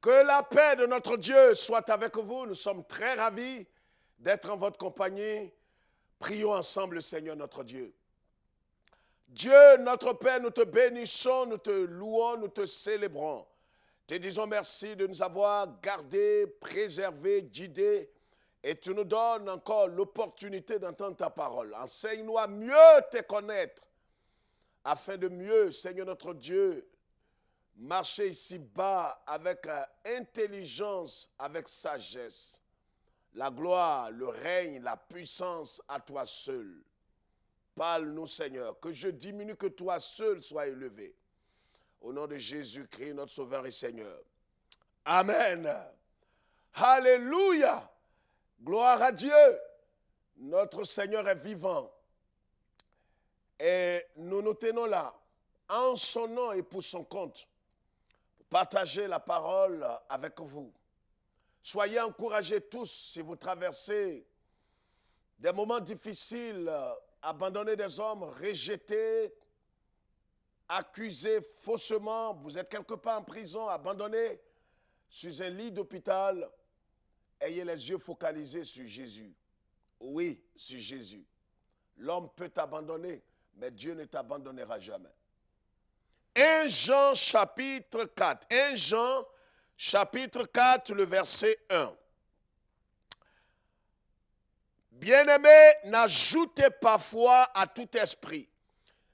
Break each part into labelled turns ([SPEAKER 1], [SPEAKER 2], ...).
[SPEAKER 1] Que la paix de notre Dieu soit avec vous. Nous sommes très ravis d'être en votre compagnie. Prions ensemble le Seigneur notre Dieu. Dieu, notre Père, nous te bénissons, nous te louons, nous te célébrons. Te disons merci de nous avoir gardés, préservés, guidés. Et tu nous donnes encore l'opportunité d'entendre ta parole. Enseigne-nous à mieux te connaître, afin de mieux, Seigneur notre Dieu, marcher ici-bas avec intelligence, avec sagesse. La gloire, le règne, la puissance à toi seul. Parle-nous, Seigneur, que je diminue, que toi seul sois élevé. Au nom de Jésus-Christ, notre Sauveur et Seigneur. Amen. Alléluia. Gloire à Dieu. Notre Seigneur est vivant. Et nous nous tenons là, en son nom et pour son compte, pour partager la parole avec vous. Soyez encouragés tous si vous traversez des moments difficiles, abandonnés des hommes, rejetés, accusés faussement, vous êtes quelque part en prison, abandonnés sur un lit d'hôpital. Ayez les yeux focalisés sur Jésus. Oui, sur Jésus. L'homme peut t'abandonner, mais Dieu ne t'abandonnera jamais. 1 Jean chapitre 4. 1 Jean chapitre 4, le verset 1. Bien-aimés, n'ajoutez pas foi à tout esprit,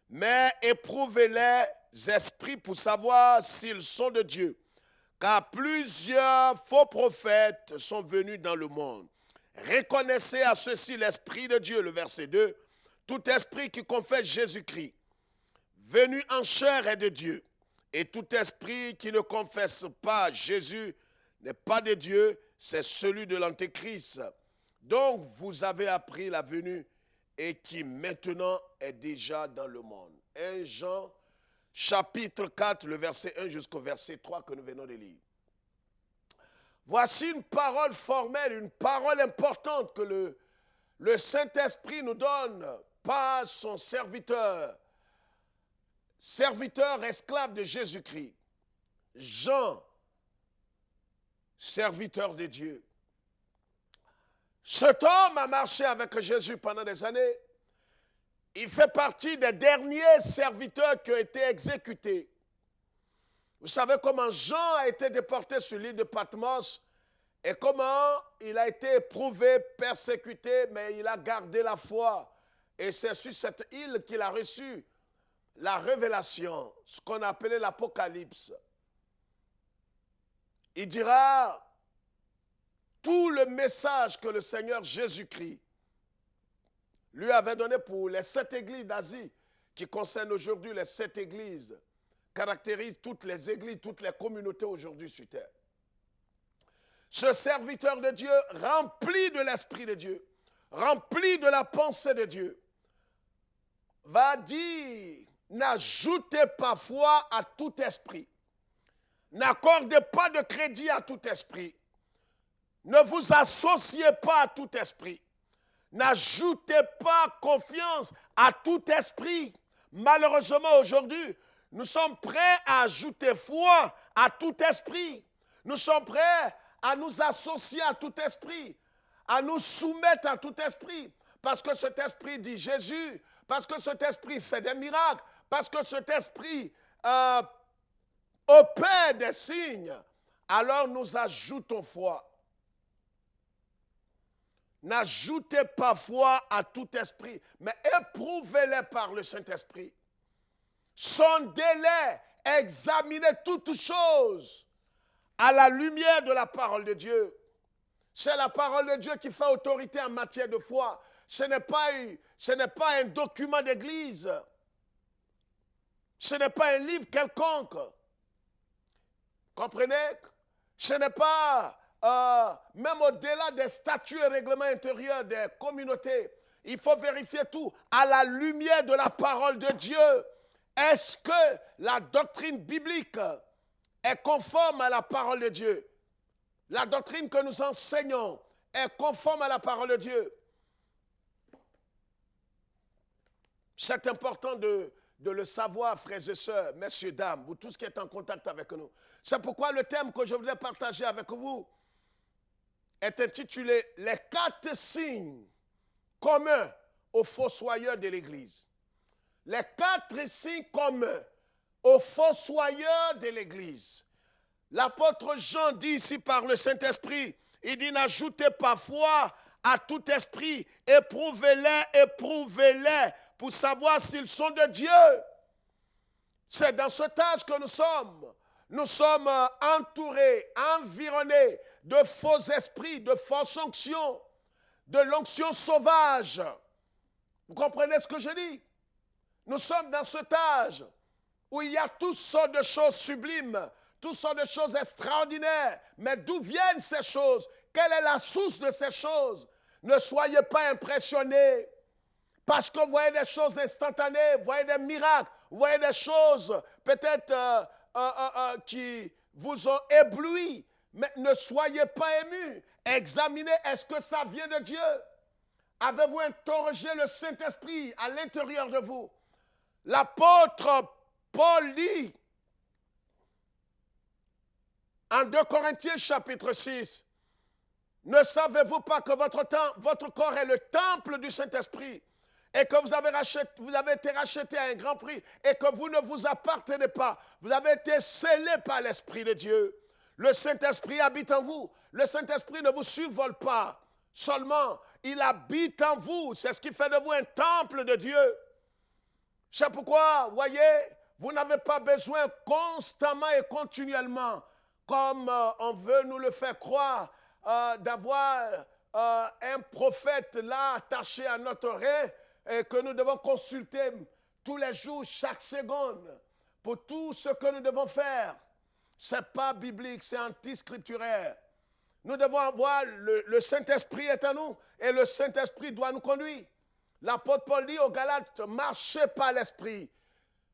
[SPEAKER 1] mais éprouvez les esprits pour savoir s'ils sont de Dieu. Car plusieurs faux prophètes sont venus dans le monde. Reconnaissez à ceux-ci l'Esprit de Dieu, le verset 2. Tout esprit qui confesse Jésus-Christ, venu en chair, est de Dieu. Et tout esprit qui ne confesse pas Jésus n'est pas de Dieu, c'est celui de l'Antéchrist. Donc vous avez appris la venue et qui maintenant est déjà dans le monde. 1 Jean chapitre 4, le verset 1 jusqu'au verset 3 que nous venons de lire. Voici une parole formelle, une parole importante que le Saint-Esprit nous donne par son serviteur esclave de Jésus-Christ. Jean, serviteur de Dieu. Cet homme a marché avec Jésus pendant des années. Il fait partie des derniers serviteurs qui ont été exécutés. Vous savez comment Jean a été déporté sur l'île de Patmos et comment il a été éprouvé, persécuté, mais il a gardé la foi. Et c'est sur cette île qu'il a reçu la révélation, ce qu'on appelait l'Apocalypse. Il dira tout le message que le Seigneur Jésus-Christ lui avait donné pour les 7 églises d'Asie, qui concernent aujourd'hui les 7 églises, caractérisent toutes les églises, toutes les communautés aujourd'hui sur terre. Ce serviteur de Dieu, rempli de l'Esprit de Dieu, rempli de la pensée de Dieu, va dire, n'ajoutez pas foi à tout esprit. N'accordez pas de crédit à tout esprit. Ne vous associez pas à tout esprit. N'ajoutez pas confiance à tout esprit. Malheureusement, aujourd'hui, nous sommes prêts à ajouter foi à tout esprit. Nous sommes prêts à nous associer à tout esprit, à nous soumettre à tout esprit. Parce que cet esprit dit Jésus, parce que cet esprit fait des miracles, parce que cet esprit opère des signes. Alors nous ajoutons foi. N'ajoutez pas foi à tout esprit, mais éprouvez-les par le Saint-Esprit. Sondez-les, examinez toutes choses à la lumière de la parole de Dieu. C'est la parole de Dieu qui fait autorité en matière de foi. Ce n'est pas un document d'église. Ce n'est pas un livre quelconque. Comprenez? Ce n'est pas... même au-delà des statuts et règlements intérieurs des communautés, il faut vérifier tout à la lumière de la parole de Dieu. Est-ce que la doctrine biblique est conforme à la parole de Dieu? La doctrine que nous enseignons est conforme à la parole de Dieu. C'est important de de le savoir, frères et sœurs, messieurs, dames, vous tous qui êtes en contact avec nous. C'est pourquoi le thème que je voudrais partager avec vous est intitulé « Les 4 signes communs aux fossoyeurs de l'Église ». Les 4 signes communs aux fossoyeurs de l'Église. L'apôtre Jean dit ici par le Saint-Esprit, il dit « N'ajoutez pas foi à tout esprit, éprouvez-les pour savoir s'ils sont de Dieu. » C'est dans cet âge que nous sommes. Nous sommes entourés, environnés de faux esprits, de fausses onctions, de l'onction sauvage. Vous comprenez ce que je dis? Nous sommes dans cet âge où il y a toutes sortes de choses sublimes, toutes sortes de choses extraordinaires. Mais d'où viennent ces choses? Quelle est la source de ces choses? Ne soyez pas impressionnés parce que vous voyez des choses instantanées, vous voyez des miracles, vous voyez des choses peut-être qui vous ont ébloui. Mais ne soyez pas émus. Examinez, est-ce que ça vient de Dieu? Avez-vous interrogé le Saint-Esprit à l'intérieur de vous? L'apôtre Paul dit en 2 Corinthiens chapitre 6, ne savez-vous pas que votre corps est le temple du Saint-Esprit et que vous avez été racheté à un grand prix et que vous ne vous appartenez pas. Vous avez été scellés par l'Esprit de Dieu. Le Saint-Esprit habite en vous. Le Saint-Esprit ne vous survole pas seulement. Il habite en vous. C'est ce qui fait de vous un temple de Dieu. C'est pourquoi, voyez, vous n'avez pas besoin constamment et continuellement, comme on veut nous le faire croire, d'avoir un prophète là attaché à notre rein et que nous devons consulter tous les jours, chaque seconde, pour tout ce que nous devons faire. Ce n'est pas biblique, c'est anti-scripturaire. Nous devons avoir, le Saint-Esprit est en nous et le Saint-Esprit doit nous conduire. L'apôtre Paul dit aux Galates, marchez par l'Esprit.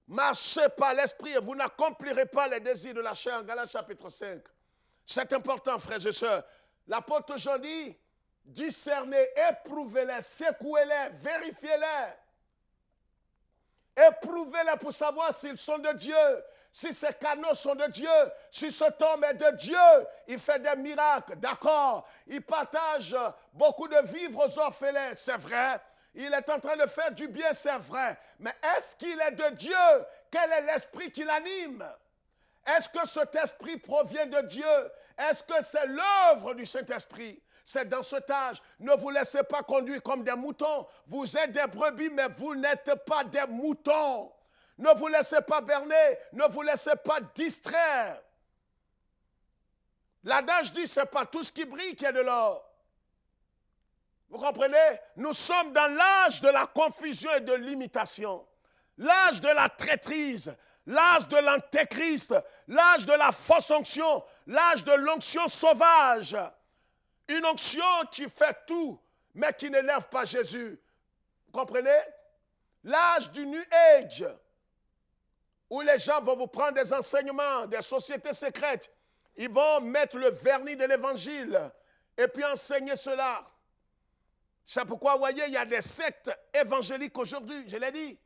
[SPEAKER 1] Marchez par l'Esprit et vous n'accomplirez pas les désirs de la chair en Galates chapitre 5. C'est important, frères et sœurs. L'apôtre Jean dit, discernez, éprouvez-les, secouez-les, vérifiez-les. Éprouvez-les pour savoir s'ils sont de Dieu, si ces canaux sont de Dieu, si cet homme est de Dieu. Il fait des miracles, d'accord. Il partage beaucoup de vivres aux orphelins, c'est vrai. Il est en train de faire du bien, c'est vrai. Mais est-ce qu'il est de Dieu? Quel est l'esprit qui l'anime? Est-ce que cet esprit provient de Dieu? Est-ce que c'est l'œuvre du Saint-Esprit? C'est dans cet âge. Ne vous laissez pas conduire comme des moutons. Vous êtes des brebis, mais vous n'êtes pas des moutons. Ne vous laissez pas berner. Ne vous laissez pas distraire. L'adage dit, ce n'est pas tout ce qui brille qui est de l'or. Vous comprenez? Nous sommes dans l'âge de la confusion et de l'imitation. L'âge de la traîtrise. L'âge de l'antéchrist. L'âge de la fausse onction. L'âge de l'onction sauvage. Une onction qui fait tout, mais qui n'élève pas Jésus. Vous comprenez? L'âge du New Age, où les gens vont vous prendre des enseignements, des sociétés secrètes. Ils vont mettre le vernis de l'évangile et puis enseigner cela. C'est pourquoi, vous voyez, il y a des sectes évangéliques aujourd'hui, je l'ai dit.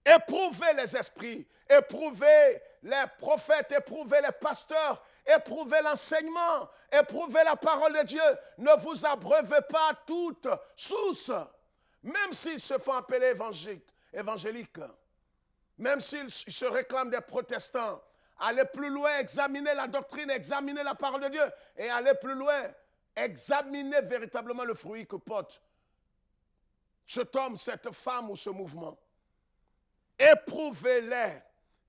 [SPEAKER 1] Éprouvez les esprits, éprouvez les prophètes, éprouvez les pasteurs, éprouvez l'enseignement, éprouvez la parole de Dieu. Ne vous abreuvez pas toutes sources, même s'ils se font appeler évangéliques, même s'ils se réclament des protestants. Allez plus loin, examinez la doctrine, examinez la parole de Dieu et allez plus loin. Examinez véritablement le fruit que porte cet homme, cette femme ou ce mouvement. Éprouvez-les.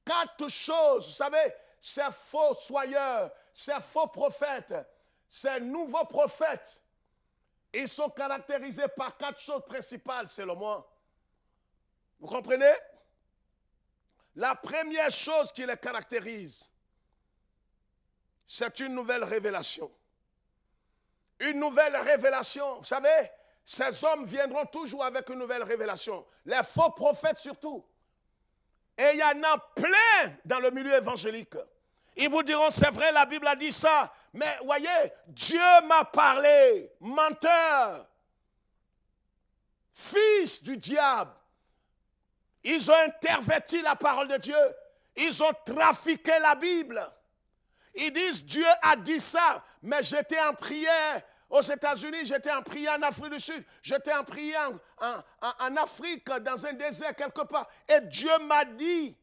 [SPEAKER 1] 4 choses, vous savez, ces faux soyeurs, ces faux prophètes, ces nouveaux prophètes, ils sont caractérisés par 4 choses principales, selon moi. Vous comprenez? La première chose qui les caractérise, c'est une nouvelle révélation. Une nouvelle révélation. Vous savez, ces hommes viendront toujours avec une nouvelle révélation. Les faux prophètes surtout. Et il y en a plein dans le milieu évangélique. Ils vous diront, c'est vrai, la Bible a dit ça. Mais voyez, Dieu m'a parlé. Menteur. Fils du diable. Ils ont interverti la parole de Dieu. Ils ont trafiqué la Bible. Ils disent Dieu a dit ça, mais j'étais en prière aux États-Unis, j'étais en prière en Afrique du Sud, j'étais en prière en Afrique, dans un désert quelque part. Et Dieu m'a dit.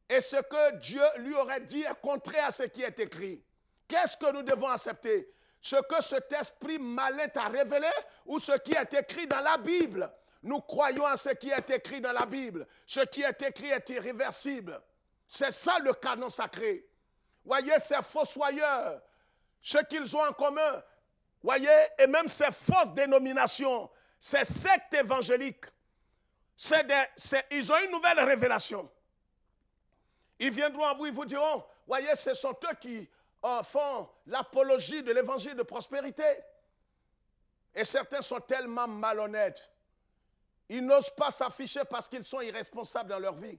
[SPEAKER 1] Et ce que Dieu lui aurait dit est contraire à ce qui est écrit. Qu'est-ce que nous devons accepter? Ce que cet esprit malin t'a révélé ou ce qui est écrit dans la Bible? Nous croyons à ce qui est écrit dans la Bible. Ce qui est écrit est irréversible. C'est ça le canon sacré. Voyez, ces fossoyeurs, ce qu'ils ont en commun, voyez, et même ces fausses dénominations, ces sectes évangéliques, ils ont une nouvelle révélation. Ils viendront à vous, ils vous diront, voyez, ce sont eux qui font l'apologie de l'évangile de prospérité. Et certains sont tellement malhonnêtes. Ils n'osent pas s'afficher parce qu'ils sont irresponsables dans leur vie.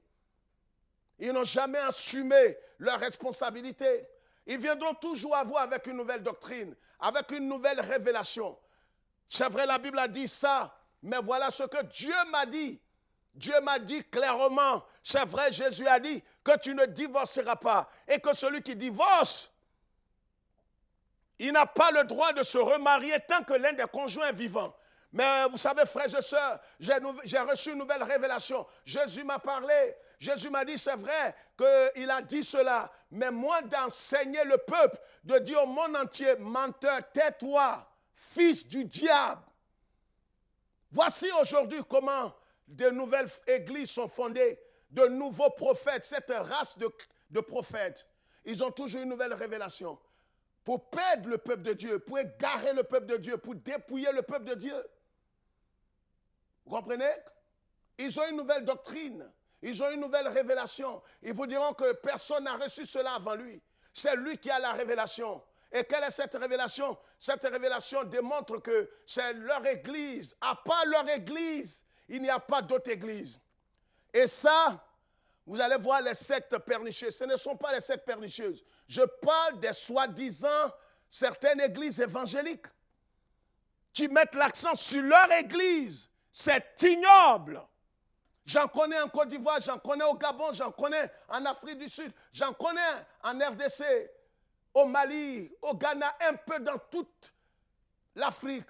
[SPEAKER 1] Ils n'ont jamais assumé leur responsabilité. Ils viendront toujours à vous avec une nouvelle doctrine, avec une nouvelle révélation. C'est vrai, la Bible a dit ça, mais voilà ce que Dieu m'a dit. Dieu m'a dit clairement, c'est vrai, Jésus a dit que tu ne divorceras pas et que celui qui divorce, il n'a pas le droit de se remarier tant que l'un des conjoints est vivant. Mais vous savez, frères et sœurs, j'ai reçu une nouvelle révélation. Jésus m'a parlé. Jésus m'a dit, c'est vrai qu'il a dit cela. Mais moi, d'enseigner le peuple, de dire au monde entier, menteur, tais-toi, fils du diable. Voici aujourd'hui comment de nouvelles églises sont fondées, de nouveaux prophètes, cette race de prophètes. Ils ont toujours une nouvelle révélation pour perdre le peuple de Dieu, pour égarer le peuple de Dieu, pour dépouiller le peuple de Dieu. Vous comprenez? Ils ont une nouvelle doctrine. Ils ont une nouvelle révélation. Ils vous diront que personne n'a reçu cela avant lui. C'est lui qui a la révélation. Et quelle est cette révélation? Cette révélation démontre que c'est leur église. À part leur église, il n'y a pas d'autre église. Et ça, vous allez voir les sectes pernicieuses. Ce ne sont pas les sectes pernicieuses. Je parle des soi-disant certaines églises évangéliques qui mettent l'accent sur leur église. C'est ignoble. J'en connais en Côte d'Ivoire, j'en connais au Gabon, j'en connais en Afrique du Sud, j'en connais en RDC, au Mali, au Ghana, un peu dans toute l'Afrique.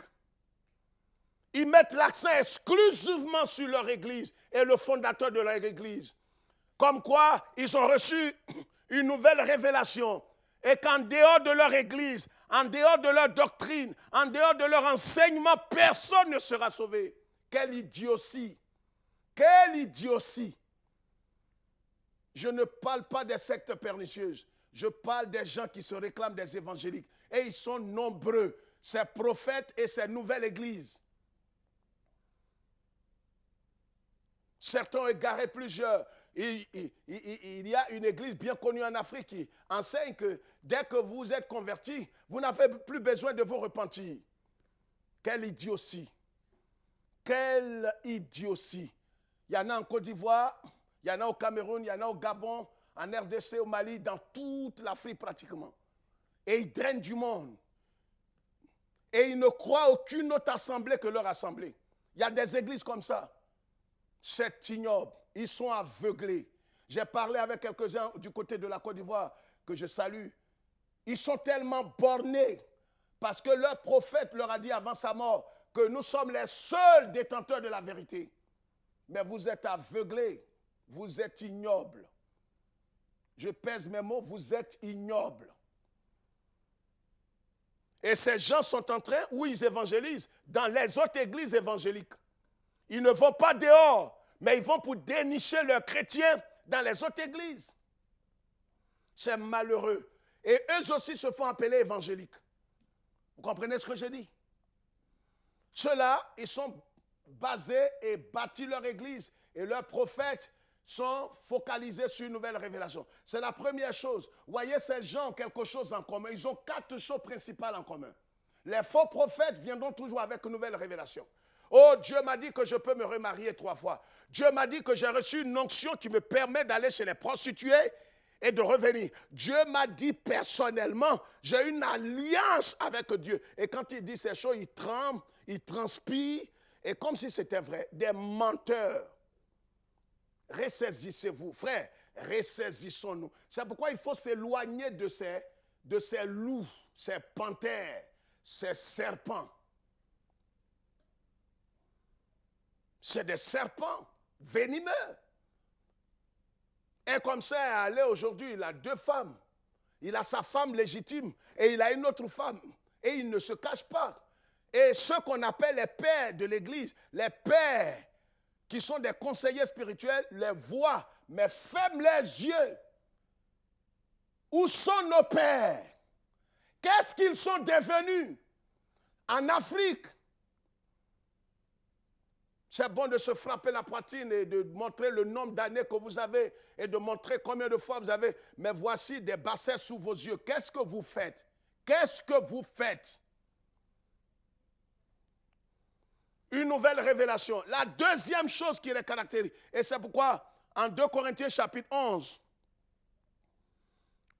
[SPEAKER 1] Ils mettent l'accent exclusivement sur leur église et le fondateur de leur église. Comme quoi, ils ont reçu une nouvelle révélation et qu'en dehors de leur église, en dehors de leur doctrine, en dehors de leur enseignement, personne ne sera sauvé. Quelle idiotie! Quelle idiotie! Je ne parle pas des sectes pernicieuses. Je parle des gens qui se réclament des évangéliques. Et ils sont nombreux, ces prophètes et ces nouvelles églises. Certains ont égaré plusieurs. Il y a une église bien connue en Afrique qui enseigne que dès que vous êtes convertis, vous n'avez plus besoin de vous repentir. Quelle idiotie! Quelle idiotie! Il y en a en Côte d'Ivoire, il y en a au Cameroun, il y en a au Gabon, en RDC, au Mali, dans toute l'Afrique pratiquement. Et ils drainent du monde. Et ils ne croient aucune autre assemblée que leur assemblée. Il y a des églises comme ça. C'est ignoble. Ils sont aveuglés. J'ai parlé avec quelques-uns du côté de la Côte d'Ivoire que je salue. Ils sont tellement bornés parce que leur prophète leur a dit avant sa mort que nous sommes les seuls détenteurs de la vérité. Mais vous êtes aveuglés. Vous êtes ignobles. Je pèse mes mots, vous êtes ignobles. Et ces gens sont en train, où ils évangélisent, dans les autres églises évangéliques. Ils ne vont pas dehors, mais ils vont pour dénicher leurs chrétiens dans les autres églises. C'est malheureux. Et eux aussi se font appeler évangéliques. Vous comprenez ce que je dis? Ceux-là, ils sont basés et bâtis leur église. Et leurs prophètes sont focalisés sur une nouvelle révélation. C'est la première chose. Vous voyez, ces gens ont quelque chose en commun. Ils ont 4 choses principales en commun. Les faux prophètes viendront toujours avec une nouvelle révélation. Oh, Dieu m'a dit que je peux me remarier 3 fois. Dieu m'a dit que j'ai reçu une onction qui me permet d'aller chez les prostituées et de revenir. Dieu m'a dit personnellement, j'ai une alliance avec Dieu. Et quand il dit ces choses, il tremble, il transpire, et comme si c'était vrai, des menteurs. ressaisissez-vous. Frère, ressaisissons-nous. C'est pourquoi il faut s'éloigner de ces loups, ces panthères, ces serpents. C'est des serpents venimeux. Un comme ça est allé aujourd'hui, il a 2 femmes. Il a sa femme légitime et il a une autre femme. Et il ne se cache pas. Et ceux qu'on appelle les pères de l'Église, les pères qui sont des conseillers spirituels, les voient, mais ferment les yeux. Où sont nos pères? Qu'est-ce qu'ils sont devenus? En Afrique, c'est bon de se frapper la poitrine et de montrer le nombre d'années que vous avez et de montrer combien de fois vous avez. Mais voici des bassins sous vos yeux. Qu'est-ce que vous faites? Qu'est-ce que vous faites? Une nouvelle révélation. La deuxième chose qui les caractérise, et c'est pourquoi en 2 Corinthiens chapitre 11,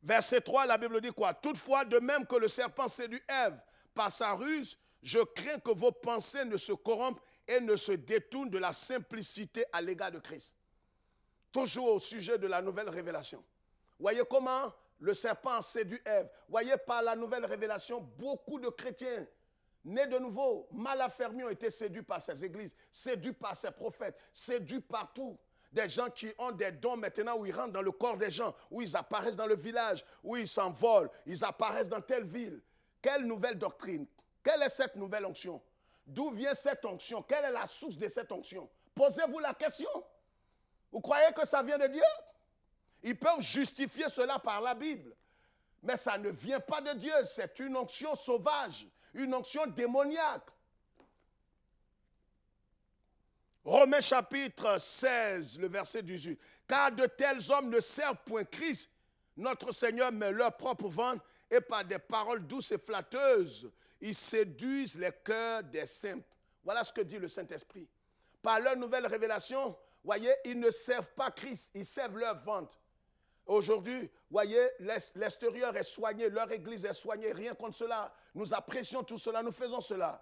[SPEAKER 1] verset 3, la Bible dit quoi? Toutefois, de même que le serpent séduit Ève par sa ruse, je crains que vos pensées ne se corrompent et ne se détournent de la simplicité à l'égard de Christ. Toujours au sujet de la nouvelle révélation. Voyez comment le serpent séduit Ève. Voyez, par la nouvelle révélation, beaucoup de chrétiens nés de nouveau, mal affermis, ont été séduits par ces églises, séduits par ces prophètes, séduits partout. Des gens qui ont des dons maintenant où ils rentrent dans le corps des gens, où ils apparaissent dans le village, où ils s'envolent, ils apparaissent dans telle ville. Quelle nouvelle doctrine? Quelle est cette nouvelle onction? D'où vient cette onction? Quelle est la source de cette onction? Posez-vous la question. Vous croyez que ça vient de Dieu? Ils peuvent justifier cela par la Bible. Mais ça ne vient pas de Dieu. C'est une onction sauvage, une onction démoniaque. Romains chapitre 16, le verset 18. Car de tels hommes ne servent point Christ, notre Seigneur, mais leur propre ventre, et par des paroles douces et flatteuses, ils séduisent les cœurs des simples. Voilà ce que dit le Saint-Esprit. Par leur nouvelle révélation, voyez, ils ne servent pas Christ, ils servent leur ventre. Aujourd'hui, voyez, l'extérieur est soigné, leur église est soignée, rien contre cela. Nous apprécions tout cela, nous faisons cela.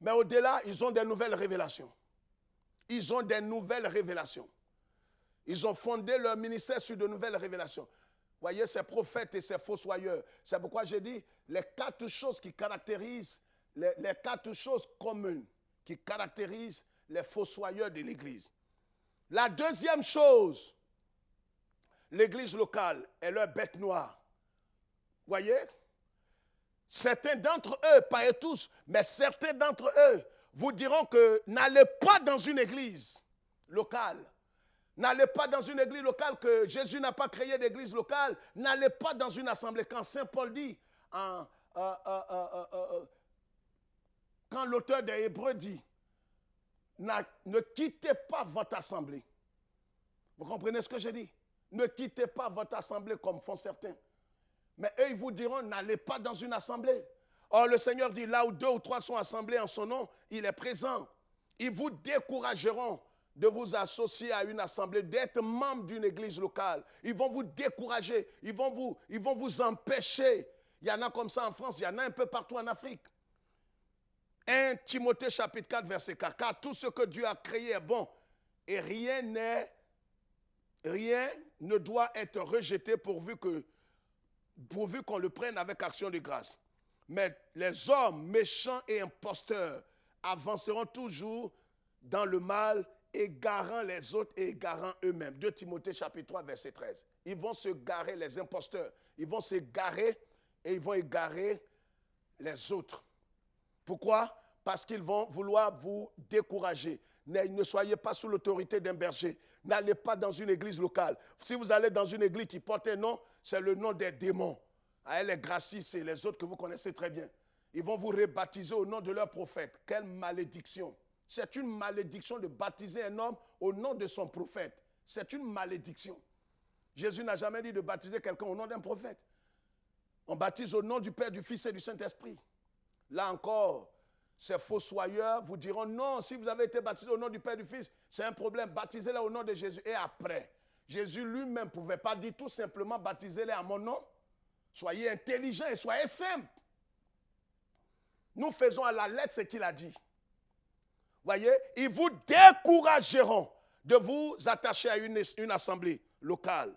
[SPEAKER 1] Mais au-delà, ils ont des nouvelles révélations. Ils ont des nouvelles révélations. Ils ont fondé leur ministère sur de nouvelles révélations. Voyez, ces prophètes et ces fossoyeurs. C'est pourquoi j'ai dit, les 4 choses qui caractérisent, les 4 choses communes qui caractérisent les fossoyeurs de l'Église. La deuxième chose, l'Église locale est leur bête noire. Voyez, certains d'entre eux, pas tous, mais certains d'entre eux vous diront que n'allez pas dans une église locale. N'allez pas dans une église locale, que Jésus n'a pas créé d'église locale. N'allez pas dans une assemblée. Quand Saint Paul dit, quand l'auteur des Hébreux dit, ne quittez pas votre assemblée. Vous comprenez ce que je dis? Ne quittez pas votre assemblée comme font certains. Mais eux, ils vous diront, n'allez pas dans une assemblée. Or, le Seigneur dit, là où 2 ou 3 sont assemblés en son nom, il est présent. Ils vous décourageront de vous associer à une assemblée, d'être membre d'une église locale. Ils vont vous décourager, ils vont vous empêcher. Il y en a comme ça en France, il y en a un peu partout en Afrique. 1 Timothée chapitre 4, verset 4. Car tout ce que Dieu a créé est bon, et rien ne doit être rejeté pourvu qu'on le prenne avec action de grâce. Mais les hommes méchants et imposteurs avanceront toujours dans le mal, égarant les autres et égarant eux-mêmes. 2 Timothée chapitre 3, verset 13. Ils vont se garer, les imposteurs. Ils vont se garer et ils vont égarer les autres. Pourquoi? Parce qu'ils vont vouloir vous décourager. Ne soyez pas sous l'autorité d'un berger. N'allez pas dans une église locale. Si vous allez dans une église qui porte un nom, c'est le nom des démons. Les Gracis et les autres que vous connaissez très bien. Ils vont vous rebaptiser au nom de leur prophète. Quelle malédiction! C'est une malédiction de baptiser un homme au nom de son prophète. C'est une malédiction. Jésus n'a jamais dit de baptiser quelqu'un au nom d'un prophète. On baptise au nom du Père, du Fils et du Saint-Esprit. Là encore, ces fossoyeurs vous diront non, si vous avez été baptisé au nom du Père et du Fils, c'est un problème. Baptisez-les au nom de Jésus. Et après, Jésus lui-même ne pouvait pas dire tout simplement baptisez-les à mon nom. Soyez intelligents et soyez simples. Nous faisons à la lettre ce qu'il a dit. Voyez, ils vous décourageront de vous attacher à une assemblée locale.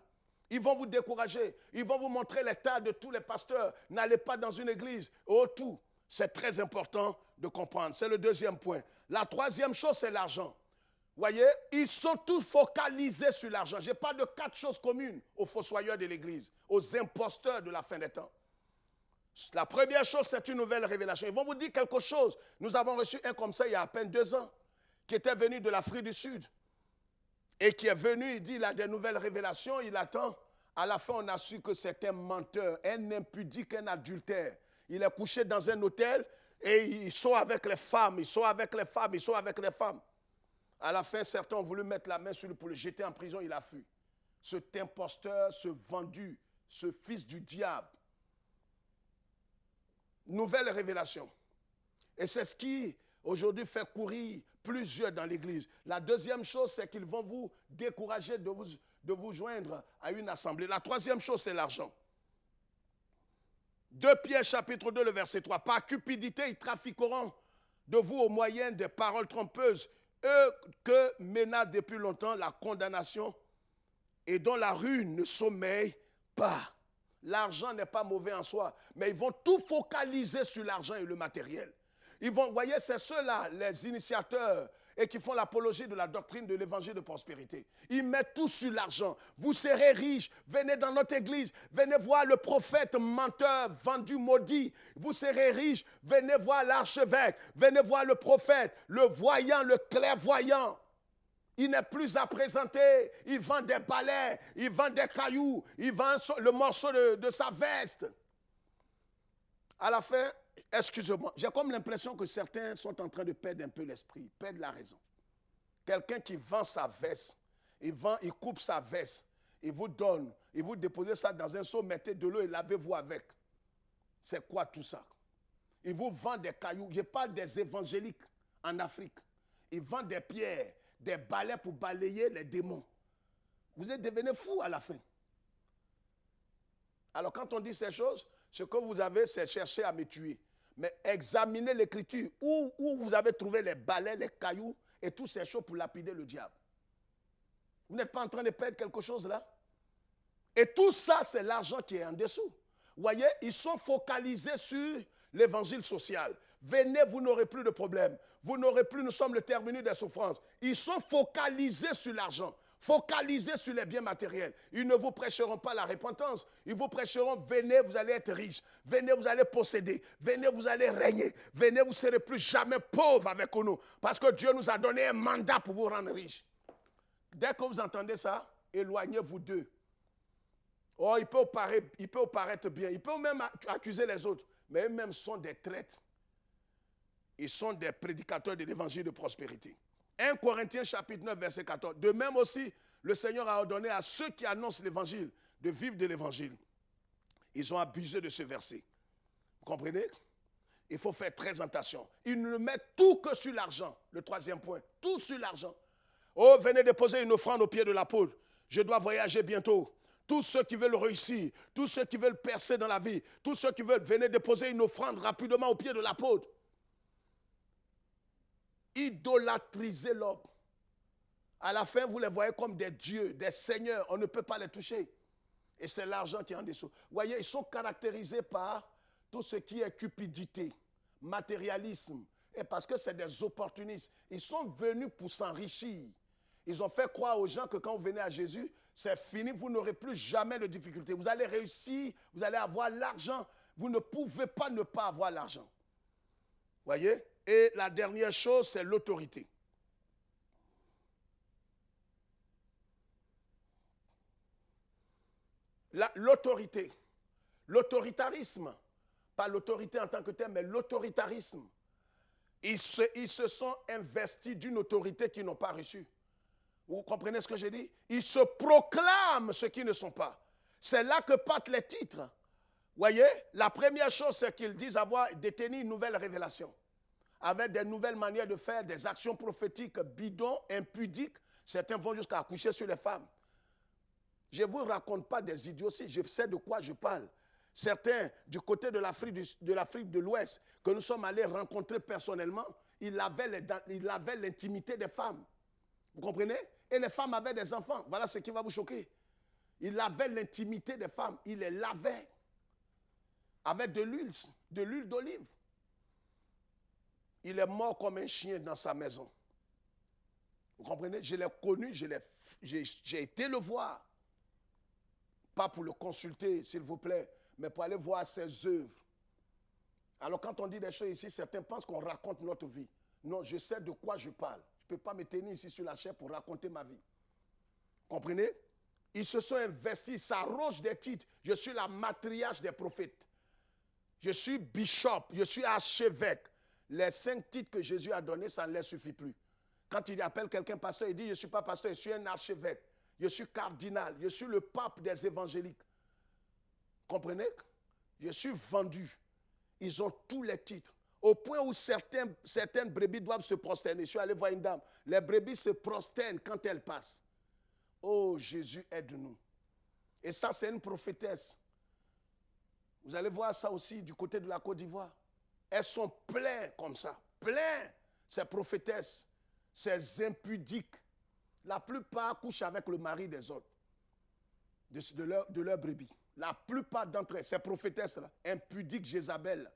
[SPEAKER 1] Ils vont vous décourager. Ils vont vous montrer l'état de tous les pasteurs. N'allez pas dans une église. Oh, tout. C'est très important de comprendre. C'est le deuxième point. La troisième chose, c'est l'argent. Voyez, ils sont tous focalisés sur l'argent. Je parle de 4 choses communes aux fossoyeurs de l'église, aux imposteurs de la fin des temps. La première chose, c'est une nouvelle révélation. Ils vont vous dire quelque chose. Nous avons reçu un comme ça il y a à peine 2 ans, qui était venu de l'Afrique du Sud. Et qui est venu, il dit, il a des nouvelles révélations, il attend. À la fin, on a su que c'est un menteur, un impudique, un adultère. Il est couché dans un hôtel et ils sont avec les femmes, ils sont avec les femmes, ils sont avec les femmes. À la fin, certains ont voulu mettre la main sur lui pour le jeter en prison, il a fui. Cet imposteur, ce vendu, ce fils du diable. Nouvelle révélation. Et c'est ce qui, aujourd'hui, fait courir plusieurs dans l'église. La deuxième chose, c'est qu'ils vont vous décourager de vous joindre à une assemblée. La troisième chose, c'est l'argent. 2 Pierre chapitre 2, le verset 3. Par cupidité, ils trafiqueront de vous au moyen des paroles trompeuses, eux que mena depuis longtemps la condamnation et dont la ruine ne sommeille pas. L'argent n'est pas mauvais en soi, mais ils vont tout focaliser sur l'argent et le matériel. Ils vont, vous voyez, c'est ceux-là, les initiateurs, et qui font l'apologie de la doctrine de l'évangile de prospérité. Ils mettent tout sur l'argent. Vous serez riches, venez dans notre église, venez voir le prophète menteur, vendu, maudit. Vous serez riches, venez voir l'archevêque, venez voir le prophète, le voyant, le clairvoyant. Il n'est plus à présenter, il vend des balais, il vend des cailloux, il vend le morceau de sa veste. À la fin, excusez-moi, j'ai comme l'impression que certains sont en train de perdre un peu l'esprit, perdre la raison. Quelqu'un qui vend sa veste, il coupe sa veste, il vous donne, il vous dépose ça dans un seau, mettez de l'eau et lavez-vous avec. C'est quoi tout ça? Il vous vend des cailloux, je parle des évangéliques en Afrique. Ils vendent des pierres, des balais pour balayer les démons. Vous êtes devenus fous à la fin. Alors quand on dit ces choses, ce que vous avez, c'est chercher à me tuer. Mais examinez l'écriture, où vous avez trouvé les balais, les cailloux et toutes ces choses pour lapider le diable. Vous n'êtes pas en train de perdre quelque chose là? Et tout ça, c'est l'argent qui est en dessous. Vous voyez, ils sont focalisés sur l'évangile social. Venez, vous n'aurez plus de problème. Vous n'aurez plus, nous sommes le terminus des souffrances. Ils sont focalisés sur l'argent, focalisés sur les biens matériels. Ils ne vous prêcheront pas la repentance. Ils vous prêcheront, venez, vous allez être riches. Venez, vous allez posséder. Venez, vous allez régner. Venez, vous ne serez plus jamais pauvres avec nous. Parce que Dieu nous a donné un mandat pour vous rendre riches. Dès que vous entendez ça, éloignez-vous d'eux. Oh, il peut paraître bien. Il peut même accuser les autres. Mais eux-mêmes sont des traîtres. Ils sont des prédicateurs de l'évangile de prospérité. 1 Corinthiens chapitre 9, verset 14. De même aussi, le Seigneur a ordonné à ceux qui annoncent l'évangile de vivre de l'évangile. Ils ont abusé de ce verset. Vous comprenez? Il faut faire très attention. Ils ne mettent tout que sur l'argent. Le troisième point, tout sur l'argent. Oh, venez déposer une offrande au pied de l'apôtre. Je dois voyager bientôt. Tous ceux qui veulent réussir, tous ceux qui veulent percer dans la vie, tous ceux qui veulent, venez déposer une offrande rapidement au pied de l'apôtre. Idolâtriser l'homme. À la fin, vous les voyez comme des dieux, des seigneurs. On ne peut pas les toucher. Et c'est l'argent qui est en dessous. Vous voyez, ils sont caractérisés par tout ce qui est cupidité, matérialisme. Et parce que c'est des opportunistes. Ils sont venus pour s'enrichir. Ils ont fait croire aux gens que quand vous venez à Jésus, c'est fini, vous n'aurez plus jamais de difficultés. Vous allez réussir, vous allez avoir l'argent. Vous ne pouvez pas ne pas avoir l'argent. Voyez? Et la dernière chose, c'est l'autorité. L'autorité. L'autoritarisme. Pas l'autorité en tant que telle, mais l'autoritarisme. Ils se sont investis d'une autorité qu'ils n'ont pas reçue. Vous comprenez ce que j'ai dit? Ils se proclament ce qu'ils ne sont pas. C'est là que partent les titres. Vous voyez? La première chose, c'est qu'ils disent avoir détenu une nouvelle révélation. Avec des nouvelles manières de faire, des actions prophétiques bidons, impudiques. Certains vont jusqu'à accoucher sur les femmes. Je ne vous raconte pas des idioties, je sais de quoi je parle. Certains, du côté de l'Afrique de l'Ouest, que nous sommes allés rencontrer personnellement, ils avaient l'intimité des femmes. Vous comprenez? Et les femmes avaient des enfants. Voilà ce qui va vous choquer. Il lavait l'intimité des femmes. Il les lavait avec de l'huile d'olive. Il est mort comme un chien dans sa maison. Vous comprenez? Je l'ai connu, j'ai été le voir. Pas pour le consulter, s'il vous plaît, mais pour aller voir ses œuvres. Alors quand on dit des choses ici, certains pensent qu'on raconte notre vie. Non, je sais de quoi je parle. Je ne peux pas me tenir ici sur la chair pour raconter ma vie. Comprenez? Ils se sont investis, ils s'arrogent des titres. Je suis la matriarche des prophètes. Je suis bishop, je suis archevêque. Les 5 titres que Jésus a donnés, ça ne leur suffit plus. Quand il appelle quelqu'un pasteur, il dit, je ne suis pas pasteur, je suis un archevêque. Je suis cardinal, je suis le pape des évangéliques. Comprenez? Je suis vendu. Ils ont tous les titres. Au point où certaines brebis doivent se prosterner. Je suis allé voir une dame. Les brebis se prosternent quand elles passent. Oh, Jésus, aide-nous. Et ça, c'est une prophétesse. Vous allez voir ça aussi du côté de la Côte d'Ivoire. Elles sont pleines comme ça. Pleines, ces prophétesses, ces impudiques. La plupart couchent avec le mari des autres, de leur brebis. La plupart d'entre elles, ces prophétesses-là, impudiques, Jézabel,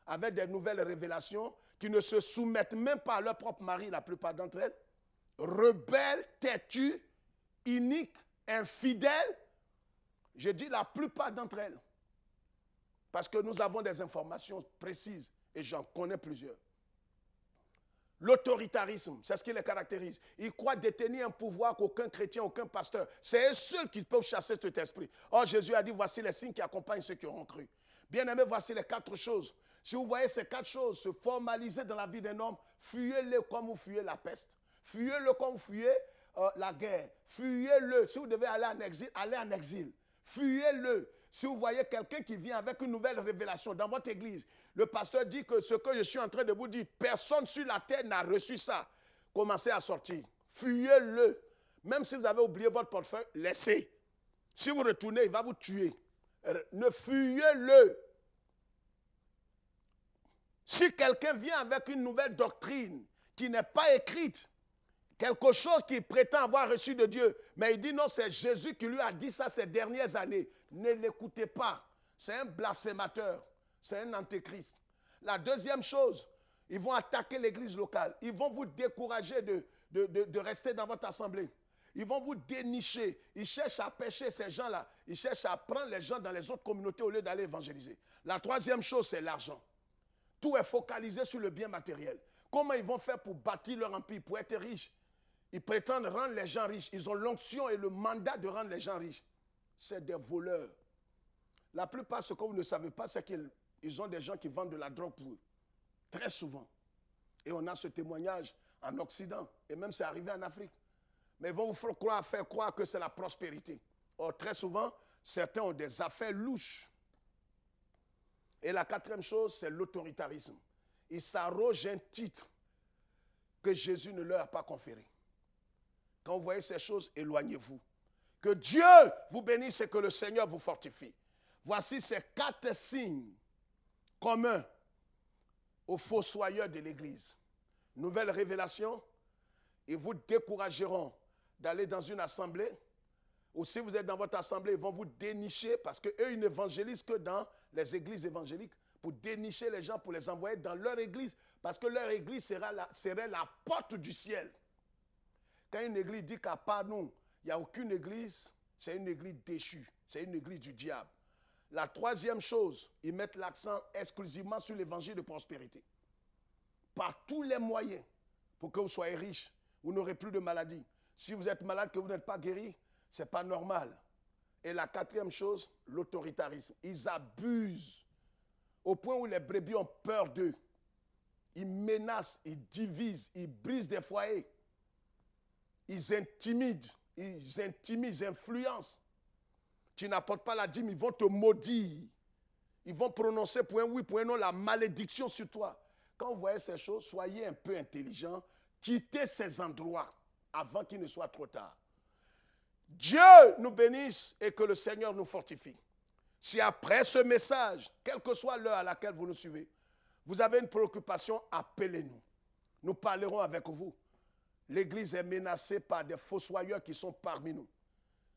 [SPEAKER 1] avec des nouvelles révélations, qui ne se soumettent même pas à leur propre mari, la plupart d'entre elles, rebelles, têtues, iniques, infidèles. Je dis la plupart d'entre elles. Parce que nous avons des informations précises et j'en connais plusieurs. L'autoritarisme, c'est ce qui les caractérise. Ils croient détenir un pouvoir qu'aucun chrétien, aucun pasteur. C'est eux seuls qui peuvent chasser cet esprit. Or, Jésus a dit, voici les signes qui accompagnent ceux qui auront cru. Bien-aimés, voici les 4 choses. Si vous voyez ces 4 choses se formaliser dans la vie d'un homme, fuyez-le comme vous fuyez la peste. Fuyez-le comme vous fuyez la guerre. Fuyez-le. Si vous devez aller en exil, allez en exil. Fuyez-le. Si vous voyez quelqu'un qui vient avec une nouvelle révélation dans votre église, le pasteur dit que ce que je suis en train de vous dire, personne sur la terre n'a reçu ça. Commencez à sortir. Fuyez-le. Même si vous avez oublié votre portefeuille, laissez. Si vous retournez, il va vous tuer. Ne fuyez-le. Si quelqu'un vient avec une nouvelle doctrine qui n'est pas écrite, quelque chose qu'il prétend avoir reçu de Dieu, mais il dit non, c'est Jésus qui lui a dit ça ces dernières années. Ne l'écoutez pas. C'est un blasphémateur. C'est un antéchrist. La deuxième chose, ils vont attaquer l'église locale. Ils vont vous décourager de rester dans votre assemblée. Ils vont vous dénicher. Ils cherchent à pêcher ces gens-là. Ils cherchent à prendre les gens dans les autres communautés au lieu d'aller évangéliser. La troisième chose, c'est l'argent. Tout est focalisé sur le bien matériel. Comment ils vont faire pour bâtir leur empire, pour être riches? Ils prétendent rendre les gens riches. Ils ont l'onction et le mandat de rendre les gens riches. C'est des voleurs. La plupart, ce que vous ne savez pas, c'est qu'ils ont des gens qui vendent de la drogue pour eux. Très souvent. Et on a ce témoignage en Occident. Et même c'est arrivé en Afrique. Mais ils vont vous faire croire que c'est la prospérité. Or, très souvent, certains ont des affaires louches. Et la quatrième chose, c'est l'autoritarisme. Ils s'arrogent un titre que Jésus ne leur a pas conféré. Quand vous voyez ces choses, éloignez-vous. Que Dieu vous bénisse et que le Seigneur vous fortifie. Voici ces 4 signes communs aux fossoyeurs de l'Église. Nouvelle révélation, ils vous décourageront d'aller dans une assemblée. Ou si vous êtes dans votre assemblée, ils vont vous dénicher parce qu'eux, ils n'évangélisent que dans les églises évangéliques pour dénicher les gens, pour les envoyer dans leur église parce que leur église serait la porte du ciel. Quand une église dit qu'à part nous, il n'y a aucune église, c'est une église déchue, c'est une église du diable. La troisième chose, ils mettent l'accent exclusivement sur l'évangile de prospérité. Par tous les moyens, pour que vous soyez riches, vous n'aurez plus de maladie. Si vous êtes malade, que vous n'êtes pas guéri, ce n'est pas normal. Et la quatrième chose, l'autoritarisme. Ils abusent au point où les brebis ont peur d'eux. Ils menacent, ils divisent, ils brisent des foyers. Ils intimident, ils influencent. Tu n'apportes pas la dîme, ils vont te maudire. Ils vont prononcer pour un oui, pour un non, la malédiction sur toi. Quand vous voyez ces choses, soyez un peu intelligents. Quittez ces endroits avant qu'il ne soit trop tard. Dieu nous bénisse et que le Seigneur nous fortifie. Si après ce message, quelle que soit l'heure à laquelle vous nous suivez, vous avez une préoccupation, appelez-nous. Nous parlerons avec vous. l'Église est menacée par des fossoyeurs qui sont parmi nous.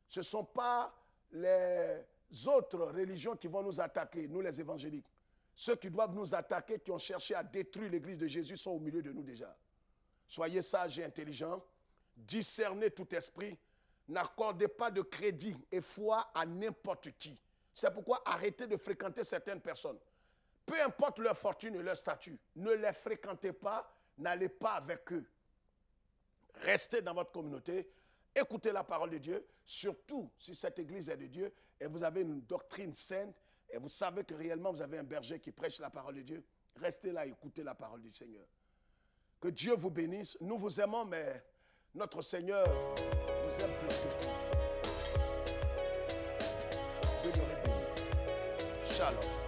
[SPEAKER 1] Ce ne sont pas les autres religions qui vont nous attaquer, nous les évangéliques. Ceux qui doivent nous attaquer, qui ont cherché à détruire l'Église de Jésus, sont au milieu de nous déjà. Soyez sages et intelligents, discernez tout esprit, n'accordez pas de crédit et foi à n'importe qui. C'est pourquoi arrêtez de fréquenter certaines personnes. Peu importe leur fortune et leur statut, ne les fréquentez pas, n'allez pas avec eux. Restez dans votre communauté, écoutez la parole de Dieu, surtout si cette église est de Dieu et vous avez une doctrine sainte et vous savez que réellement vous avez un berger qui prêche la parole de Dieu. Restez là, écoutez la parole du Seigneur. Que Dieu vous bénisse. Nous vous aimons, mais notre Seigneur vous aime plus que tout. Dieu nous bénisse. Shalom.